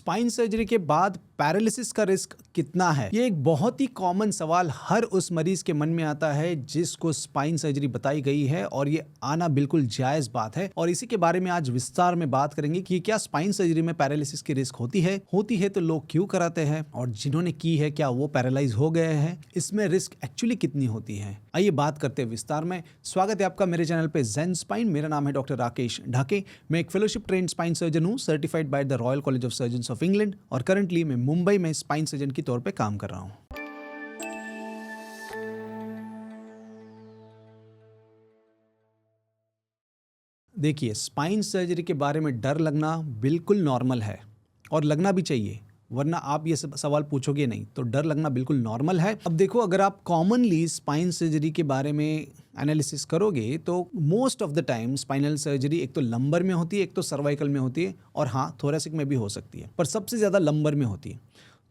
Spine surgery के बाद paralysis का रिस्क कितना है? ये एक बहुत ही कॉमन सवाल हर उस मरीज के मन में आता है जिसको स्पाइन सर्जरी बताई गई है, और ये आना बिल्कुल जायज बात है। और इसी के बारे में आज विस्तार में बात करेंगे कि क्या स्पाइन सर्जरी में पैरालिसिस की रिस्क होती है तो लोग क्यों कराते हैं, और जिन्होंने की है क्या वो पैरालाइज हो गए हैं, इसमें रिस्क एक्चुअली कितनी होती है। आइए बात करते हैं विस्तार में। स्वागत है आपका मेरे चैनल पे ज़ेन स्पाइन। मेरा नाम है डॉक्टर राकेश ढाके। मैं एक फेलोशिप ट्रेंड स्पाइन सर्जन हूँ, certified by the royal college of surgeons of England, और करंटली मैं मुंबई में स्पाइन सर्जन के तौर पे काम कर रहा हूँ। देखिए, स्पाइन सर्जरी के बारे में डर लगना बिल्कुल नॉर्मल है और लगना भी चाहिए, वरना आप ये सवाल पूछोगे नहीं, तो डर लगना बिल्कुल नॉर्मल है। अब देखो, अगर आप कॉमनली स्पाइन सर्जरी के बारे में एनालिसिस करोगे तो most of the time spinal surgery एक तो लंबर में होती है, एक तो सर्वाइकल में होती है, और हाँ थोरेसिक में भी हो सकती है, पर सबसे ज़्यादा लंबर में होती है।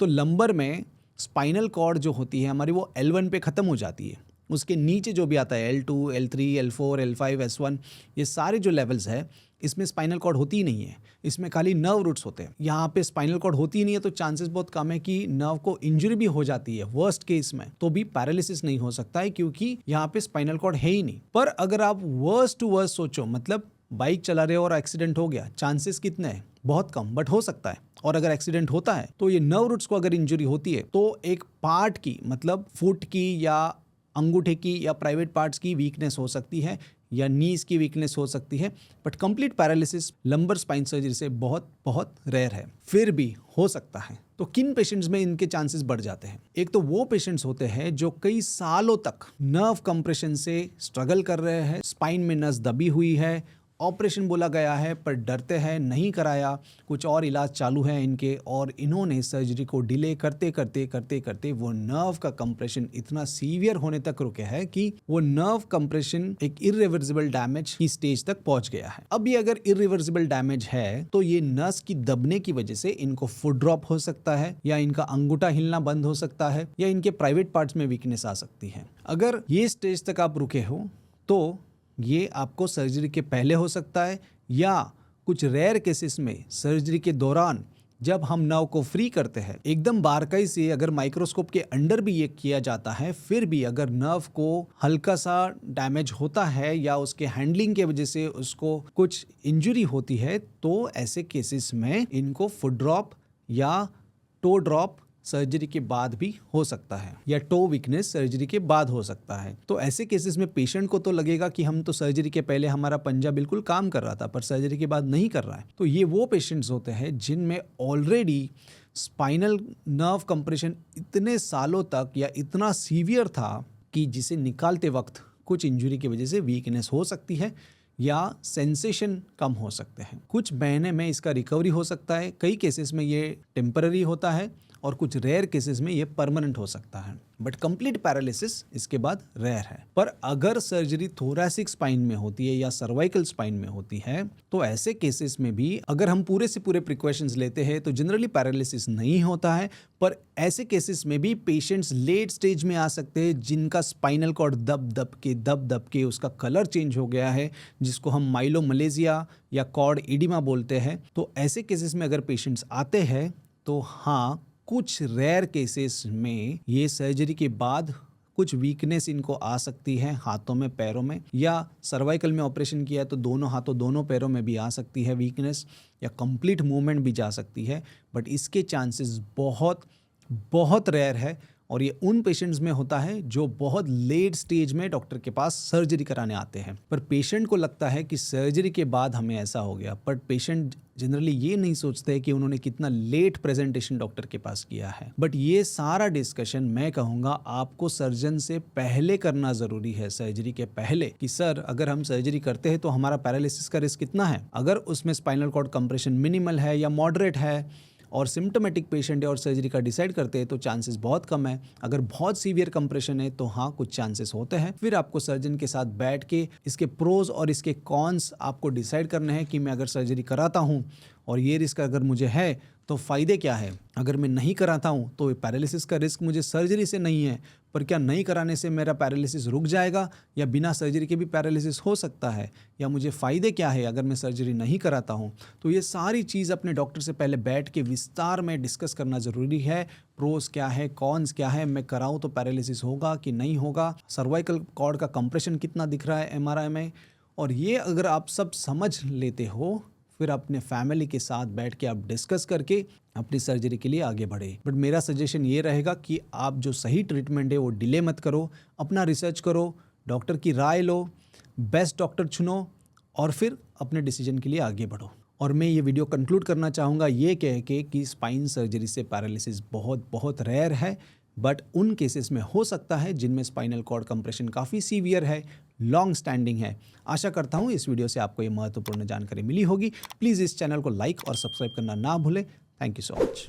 तो लंबर में स्पाइनल कॉर्ड जो होती है हमारी, वो L1 पे ख़त्म हो जाती है। उसके नीचे जो भी आता है L2, L3, L4, L5, S1, ये सारे जो लेवल्स है, इसमें स्पाइनल कॉर्ड होती ही नहीं है। इसमें खाली नर्व रूट्स होते हैं। यहाँ पे स्पाइनल कॉर्ड होती ही नहीं है, तो चांसेस बहुत कम है कि नर्व को इंजरी भी हो जाती है। वर्स्ट केस में तो भी पैरालिसिस नहीं हो सकता है, क्योंकि यहाँ पे स्पाइनल कॉर्ड है ही नहीं। पर अगर आप वर्स्ट टू वर्स्ट सोचो, मतलब बाइक चला रहे हो और एक्सीडेंट हो गया, चांसेस कितने हैं? बहुत कम, बट हो सकता है। और अगर एक्सीडेंट होता है तो ये नर्व रूट्स को अगर इंजरी होती है तो एक पार्ट की, मतलब फुट की या अंगूठे की या प्राइवेट पार्ट्स की वीकनेस हो सकती है, या नीज की वीकनेस हो सकती है। But complete paralysis lumbar spine surgery से बहुत बहुत रेयर है, फिर भी हो सकता है। तो किन पेशेंट्स में इनके चांसेस बढ़ जाते हैं? एक तो वो पेशेंट्स होते हैं जो कई सालों तक नर्व कंप्रेशन से स्ट्रगल कर रहे हैं, स्पाइन में नस दबी हुई है, ऑपरेशन बोला गया है पर डरते हैं, नहीं कराया, कुछ और इलाज चालू है इनके, और इन्होंने सर्जरी को डिले करते करते वो नर्व का कंप्रेशन इतना सीवियर होने तक रुके है कि वो नर्व कंप्रेशन एक इरिवर्सिबल डैमेज की स्टेज तक पहुंच गया है। अब ये अगर इरिवर्सिबल डैमेज है तो ये नस की दबने की वजह से इनको फुट ड्रॉप हो सकता है, या इनका अंगूठा हिलना बंद हो सकता है, या इनके प्राइवेट पार्ट्स में वीकनेस आ सकती है। अगर ये स्टेज तक आप रुके हो तो ये आपको सर्जरी के पहले हो सकता है, या कुछ रेयर केसेस में सर्जरी के दौरान जब हम नर्व को फ्री करते हैं एकदम बारकाई से, अगर माइक्रोस्कोप के अंडर भी ये किया जाता है, फिर भी अगर नर्व को हल्का सा डैमेज होता है या उसके हैंडलिंग के वजह से उसको कुछ इंजरी होती है, तो ऐसे केसेस में इनको फुट ड्रॉप या टो ड्रॉप सर्जरी के बाद भी हो सकता है, या टो वीकनेस सर्जरी के बाद हो सकता है। तो ऐसे केसेस में पेशेंट को तो लगेगा कि हम तो सर्जरी के पहले हमारा पंजा बिल्कुल काम कर रहा था, पर सर्जरी के बाद नहीं कर रहा है। तो ये वो पेशेंट्स होते हैं जिनमें ऑलरेडी स्पाइनल नर्व कंप्रेशन इतने सालों तक या इतना सीवियर था कि जिसे निकालते वक्त कुछ इंजरी की वजह से वीकनेस हो सकती है, या सेंसेशन कम हो सकते हैं। कुछ महीने में इसका रिकवरी हो सकता है, कई केसेस में ये टेम्पररी होता है, और कुछ रेयर केसेस में ये परमानेंट हो सकता है। बट कंप्लीट पैरालिसिस इसके बाद रेयर है। पर अगर सर्जरी थोरैसिक स्पाइन में होती है या सर्वाइकल स्पाइन में होती है, तो ऐसे केसेस में भी अगर हम पूरे से पूरे प्रिकॉशंस लेते हैं तो जनरली पैरालिसिस नहीं होता है। पर ऐसे केसेस में भी पेशेंट्स लेट स्टेज में आ सकते हैं जिनका स्पाइनल कॉर्ड दब दब के उसका कलर चेंज हो गया है, जिसको हम माइलोमलेजिया या कॉर्ड एडिमा बोलते हैं। तो ऐसे केसेस में अगर पेशेंट्स आते हैं तो हाँ, कुछ रेयर केसेस में ये सर्जरी के बाद कुछ वीकनेस इनको आ सकती है, हाथों में, पैरों में, या सर्वाइकल में ऑपरेशन किया तो दोनों हाथों दोनों पैरों में भी आ सकती है वीकनेस, या कंप्लीट मूवमेंट भी जा सकती है। बट इसके चांसेस बहुत बहुत रेयर है, और ये उन पेशेंट्स में होता है जो बहुत लेट स्टेज में डॉक्टर के पास सर्जरी कराने आते हैं। पर पेशेंट को लगता है कि सर्जरी के बाद हमें ऐसा हो गया, बट पेशेंट जनरली ये नहीं सोचते कि उन्होंने कितना लेट प्रेजेंटेशन डॉक्टर के पास किया है। बट ये सारा डिस्कशन मैं कहूँगा आपको सर्जन से पहले करना ज़रूरी है, सर्जरी के पहले, कि सर अगर हम सर्जरी करते हैं तो हमारा पैरालिसिस का रिस्क कितना है। अगर उसमें स्पाइनल कॉर्ड कंप्रेशन मिनिमल है या मॉडरेट है और सिम्टोमेटिक पेशेंट है और सर्जरी का डिसाइड करते हैं, तो चांसेस बहुत कम है। अगर बहुत सीवियर कंप्रेशन है तो हाँ, कुछ चांसेस होते हैं। फिर आपको सर्जन के साथ बैठ के इसके प्रोज और इसके कॉन्स आपको डिसाइड करने हैं कि मैं अगर सर्जरी कराता हूँ और ये रिस्क अगर मुझे है तो फ़ायदे क्या है? अगर मैं नहीं कराता हूँ तो पैरालिसिस का रिस्क मुझे सर्जरी से नहीं है, पर क्या नहीं कराने से मेरा पैरालिसिस रुक जाएगा या बिना सर्जरी के भी पैरालिसिस हो सकता है? या मुझे फ़ायदे क्या है अगर मैं सर्जरी नहीं कराता हूँ? तो ये सारी चीज़ अपने डॉक्टर से पहले बैठ के विस्तार में डिस्कस करना ज़रूरी है। प्रोस क्या है, कॉन्स क्या है, मैं कराऊँ तो पैरालिसिस होगा कि नहीं होगा, सर्वाइकल कॉर्ड का कंप्रेशन कितना दिख रहा है एमआरआई में। और ये अगर आप सब समझ लेते हो, फिर अपने फैमिली के साथ बैठ के आप डिस्कस करके अपनी सर्जरी के लिए आगे बढ़े। बट मेरा सजेशन ये रहेगा कि आप जो सही ट्रीटमेंट है वो डिले मत करो, अपना रिसर्च करो, डॉक्टर की राय लो, बेस्ट डॉक्टर चुनो और फिर अपने डिसीजन के लिए आगे बढ़ो। और मैं ये वीडियो कंक्लूड करना चाहूँगा ये कह के कि स्पाइन सर्जरी से पैरालिसिस बहुत बहुत रेयर है, बट उन केसेस में हो सकता है जिनमें स्पाइनल कॉर्ड कंप्रेशन काफ़ी सीवियर है, लॉन्ग स्टैंडिंग है। आशा करता हूँ इस वीडियो से आपको ये महत्वपूर्ण जानकारी मिली होगी। प्लीज़ इस चैनल को लाइक और सब्सक्राइब करना ना भूलें। Thank you so much.